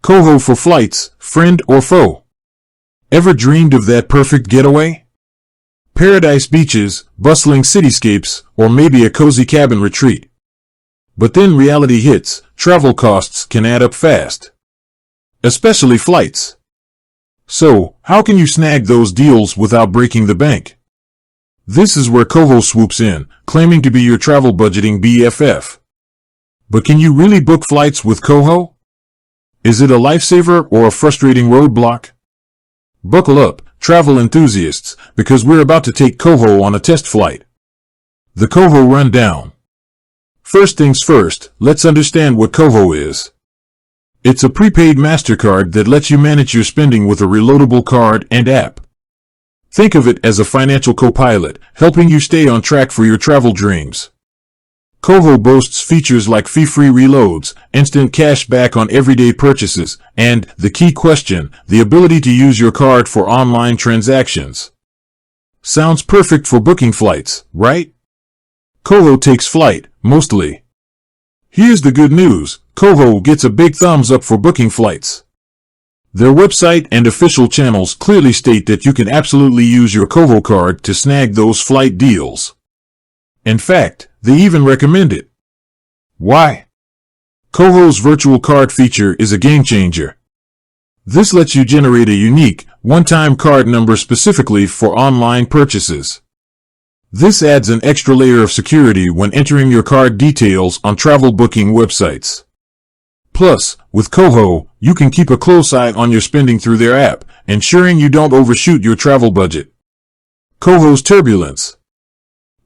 KOHO for flights, friend or foe. Ever dreamed of that perfect getaway? Paradise beaches, bustling cityscapes, or maybe a cozy cabin retreat. But then reality hits. Travel costs can add up fast. Especially flights. So, how can you snag those deals without breaking the bank? This is where KOHO swoops in, claiming to be your travel budgeting BFF. But can you really book flights with KOHO? Is it a lifesaver or a frustrating roadblock? Buckle up, travel enthusiasts, because we're about to take KOHO on a test flight. The KOHO Rundown. First things first, let's understand what KOHO is. It's a prepaid MasterCard that lets you manage your spending with a reloadable card and app. Think of it as a financial co-pilot, helping you stay on track for your travel dreams. KOHO boasts features like fee-free reloads, instant cash back on everyday purchases, and, the key question, the ability to use your card for online transactions. Sounds perfect for booking flights, right? KOHO takes flight, mostly. Here's the good news, KOHO gets a big thumbs up for booking flights. Their website and official channels clearly state that you can absolutely use your KOHO card to snag those flight deals. In fact, they even recommend it. Why? KOHO's virtual card feature is a game changer. This lets you generate a unique, one-time card number specifically for online purchases. This adds an extra layer of security when entering your card details on travel booking websites. Plus, with KOHO, you can keep a close eye on your spending through their app, ensuring you don't overshoot your travel budget. KOHO's turbulence.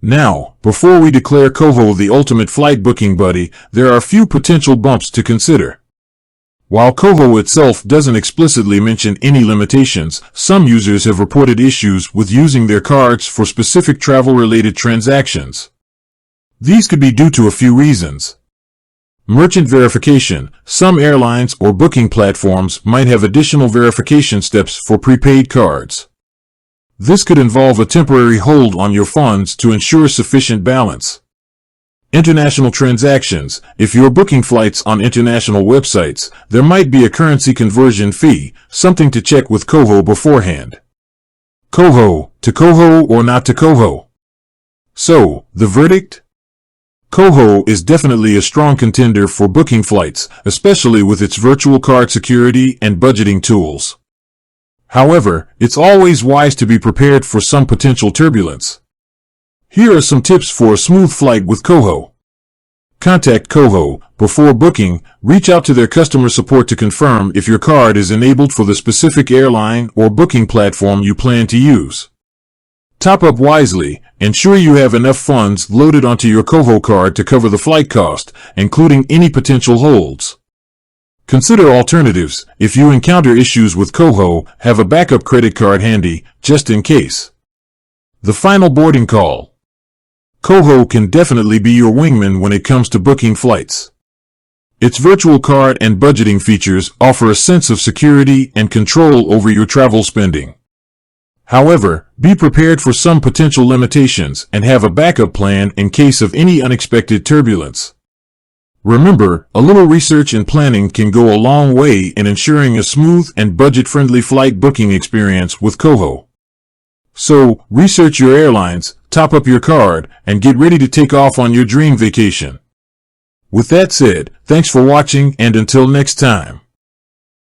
Now, before we declare KOHO the ultimate flight booking buddy, there are a few potential bumps to consider. While KOHO itself doesn't explicitly mention any limitations, some users have reported issues with using their cards for specific travel-related transactions. These could be due to a few reasons. Merchant verification. Some airlines or booking platforms might have additional verification steps for prepaid cards. This could involve a temporary hold on your funds to ensure sufficient balance. International transactions. If you're booking flights on international websites, there might be a currency conversion fee, something to check with KOHO beforehand. KOHO, to KOHO or not to KOHO? So, the verdict? KOHO is definitely a strong contender for booking flights, especially with its virtual card security and budgeting tools. However, it's always wise to be prepared for some potential turbulence. Here are some tips for a smooth flight with KOHO. Contact KOHO. Before booking, reach out to their customer support to confirm if your card is enabled for the specific airline or booking platform you plan to use. Top up wisely. Ensure you have enough funds loaded onto your KOHO card to cover the flight cost, including any potential holds. Consider alternatives. If you encounter issues with KOHO, have a backup credit card handy, just in case. The final boarding call. KOHO can definitely be your wingman when it comes to booking flights. Its virtual card and budgeting features offer a sense of security and control over your travel spending. However, be prepared for some potential limitations and have a backup plan in case of any unexpected turbulence. Remember, a little research and planning can go a long way in ensuring a smooth and budget-friendly flight booking experience with KOHO. So, research your airlines, top up your card, and get ready to take off on your dream vacation. With that said, thanks for watching, and until next time.